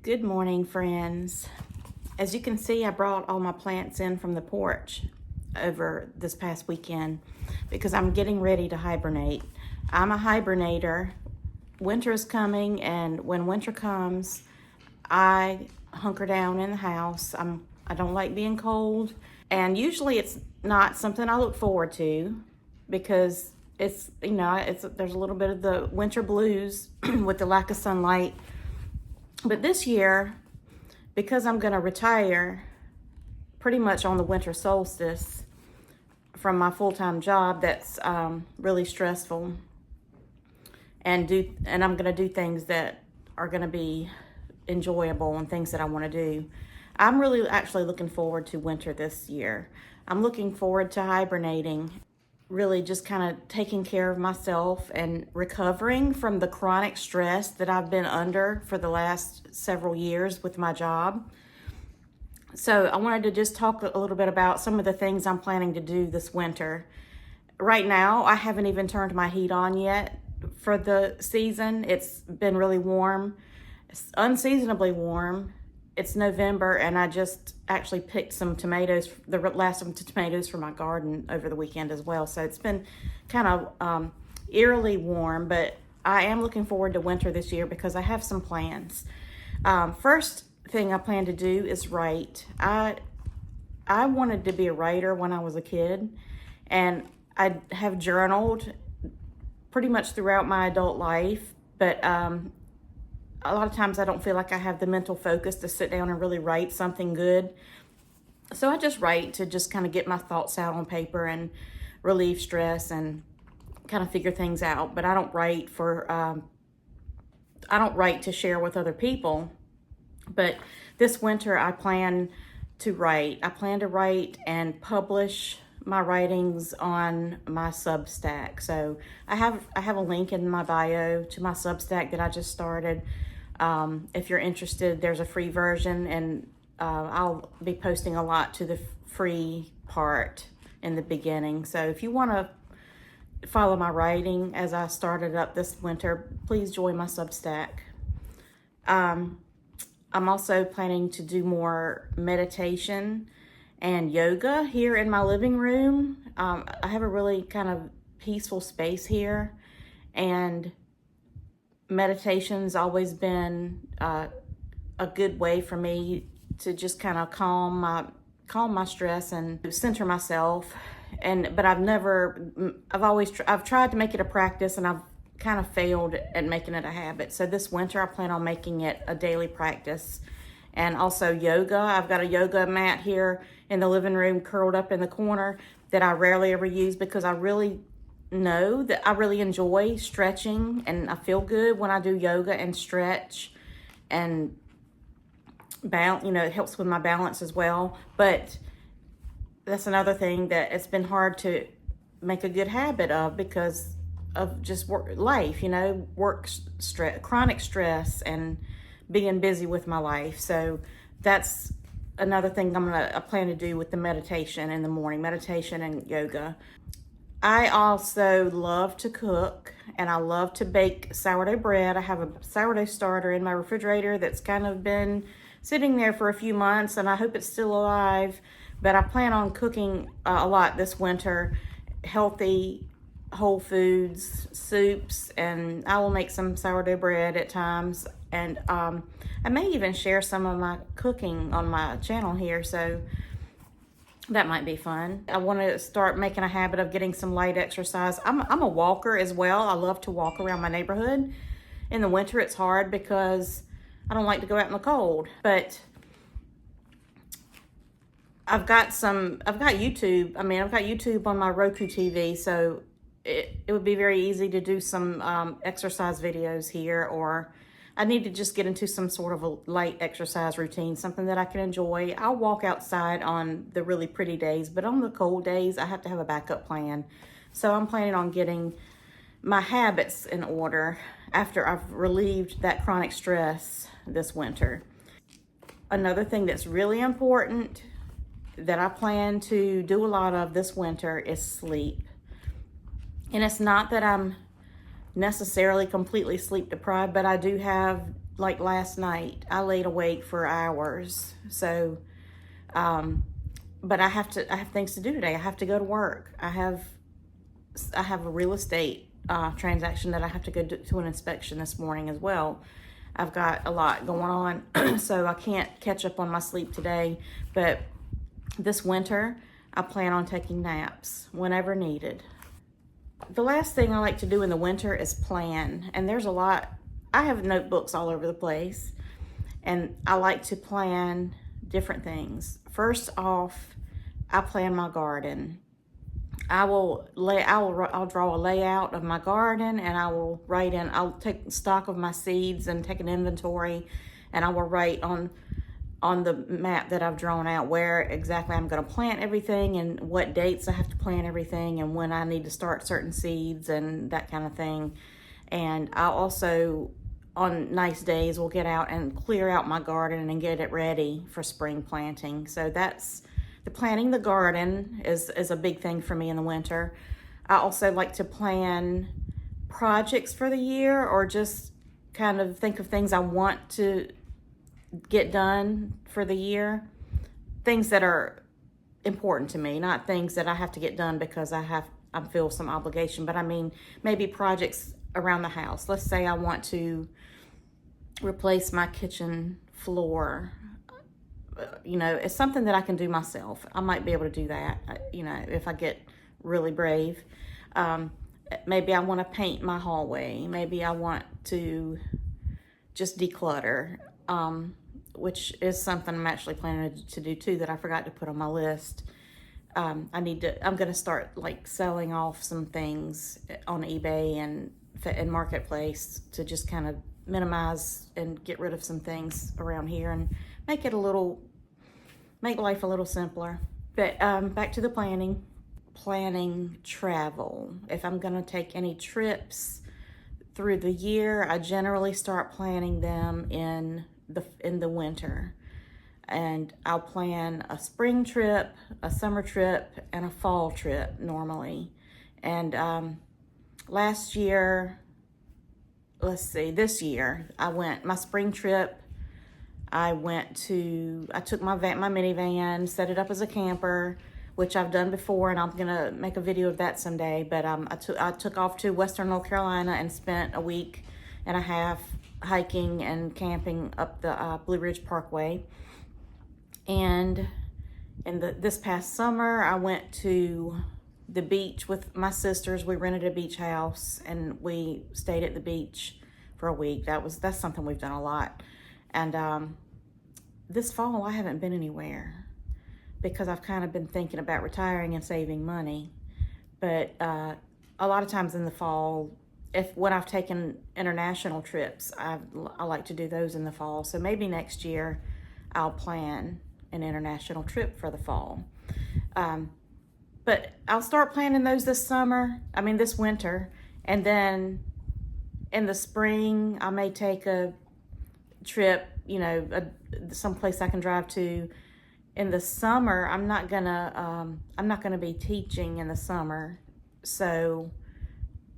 Good morning, friends. As you can see, I brought all my plants in from the porch over this past weekend because I'm getting ready to hibernate. I'm a hibernator. Winter is coming, and when winter comes, I hunker down in the house. I don't like being cold, and usually it's not something I look forward to because it's there's a little bit of the winter blues with the lack of sunlight. But this year, because I'm going to retire pretty much on the winter solstice from my full-time job that's really stressful, and I'm going to do things that are going to be enjoyable and things that I want to do. I'm really actually looking forward to winter this year. I'm looking forward to hibernating, really just kind of taking care of myself and recovering from the chronic stress that I've been under for the last several years with my job. So I wanted to just talk a little bit about some of the things I'm planning to do this winter. Right now, I haven't even turned my heat on yet for the season. It's been really warm. It's unseasonably warm. It's November, and I just actually picked some tomatoes, the last of the tomatoes for my garden over the weekend as well. So it's been kind of eerily warm, but I am looking forward to winter this year because I have some plans. First thing I plan to do is write. I wanted to be a writer when I was a kid, and I have journaled pretty much throughout my adult life, but a lot of times I don't feel like I have the mental focus to sit down and really write something good. So I just write to just kind of get my thoughts out on paper and relieve stress and kind of figure things out. But I don't write to share with other people. But this winter I plan to write. I plan to write and publish my writings on my Substack. So I have a link in my bio to my Substack that I just started. If you're interested, there's a free version, and I'll be posting a lot to the free part in the beginning. So if you want to follow my writing as I started up this winter, please join my Substack. I'm also planning to do more meditation and yoga here in my living room. I have a really kind of peaceful space here, and meditation's always been a good way for me to just kind of calm my stress and center myself. But I've tried to make it a practice, and I've kind of failed at making it a habit. So this winter I plan on making it a daily practice. And also yoga. I've got a yoga mat here in the living room curled up in the corner that I rarely ever use because I really know that I really enjoy stretching, and I feel good when I do yoga and stretch and balance. It helps with my balance as well. But that's another thing that it's been hard to make a good habit of because of just life, work stress, chronic stress, and being busy with my life. So that's another thing I plan to do with the meditation in the morning, meditation and yoga. I also love to cook, and I love to bake sourdough bread. I have a sourdough starter in my refrigerator that's kind of been sitting there for a few months, and I hope it's still alive. But I plan on cooking a lot this winter, healthy, whole foods, soups, and I will make some sourdough bread at times. And I may even share some of my cooking on my channel here, so that might be fun. I want to start making a habit of getting some light exercise. I'm a walker as well. I love to walk around my neighborhood. In the winter, it's hard because I don't like to go out in the cold. But I've got YouTube. I've got YouTube on my Roku TV, so it would be very easy to do some exercise videos here, or I need to just get into some sort of a light exercise routine, something that I can enjoy. I'll walk outside on the really pretty days, but on the cold days, I have to have a backup plan. So I'm planning on getting my habits in order after I've relieved that chronic stress this winter. Another thing that's really important that I plan to do a lot of this winter is sleep. And it's not that I'm necessarily completely sleep deprived, but I do have like last night, I laid awake for hours. So, but I have things to do today. I have to go to work. I have a real estate transaction that I have to go to an inspection this morning as well. I've got a lot going on, so I can't catch up on my sleep today. But this winter, I plan on taking naps whenever needed. The last thing I like to do in the winter is plan, and there's a lot. I have notebooks all over the place, and I like to plan different things. First off, I plan my garden. I'll draw a layout of my garden, and I'll take stock of my seeds and take an inventory, and I will write on the map that I've drawn out where exactly I'm going to plant everything and what dates I have to plant everything and when I need to start certain seeds and that kind of thing. And I'll also, on nice days, will get out and clear out my garden and get it ready for spring planting. So that's the planting the garden is a big thing for me in the winter. I also like to plan projects for the year, or just kind of think of things I want to get done for the year. Things that are important to me, not things that I have to get done because I feel some obligation, but I mean maybe projects around the house. Let's say I want to replace my kitchen floor. You know, it's something that I can do myself. I might be able to do that, you know, if I get really brave. Maybe I want to paint my hallway. Maybe I want to just declutter, which is something I'm actually planning to do too that I forgot to put on my list. I'm going to start like selling off some things on eBay and Marketplace to just kind of minimize and get rid of some things around here and make life a little simpler. But back to the planning travel. If I'm going to take any trips through the year, I generally start planning them in the winter. And I'll plan a spring trip, a summer trip, and a fall trip normally. And this year, my spring trip, I took my minivan, set it up as a camper, which I've done before, and I'm gonna make a video of that someday. But I took off to Western North Carolina and spent a week and a half hiking and camping up the Blue Ridge Parkway. And this past summer, I went to the beach with my sisters. We rented a beach house and we stayed at the beach for a week. That's something we've done a lot. And this fall, I haven't been anywhere because I've kind of been thinking about retiring and saving money. But a lot of times in the fall, when I've taken international trips, I like to do those in the fall. So maybe next year I'll plan an international trip for the fall. But I'll start planning those this winter. And then in the spring, I may take a trip, someplace I can drive to. In the summer, I'm not gonna be teaching in the summer, so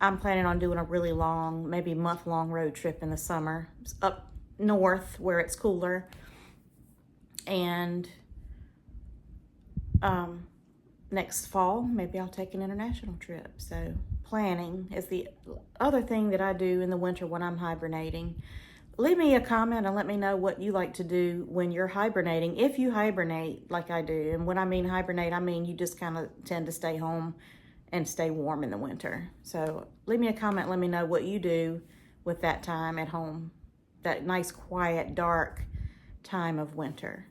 I'm planning on doing a really long, maybe month-long road trip in the summer up north where it's cooler. And next fall, maybe I'll take an international trip. So planning is the other thing that I do in the winter when I'm hibernating. Leave me a comment and let me know what you like to do when you're hibernating, if you hibernate like I do. And when I mean hibernate, I mean you just kind of tend to stay home and stay warm in the winter. So leave me a comment, let me know what you do with that time at home, that nice, quiet, dark time of winter.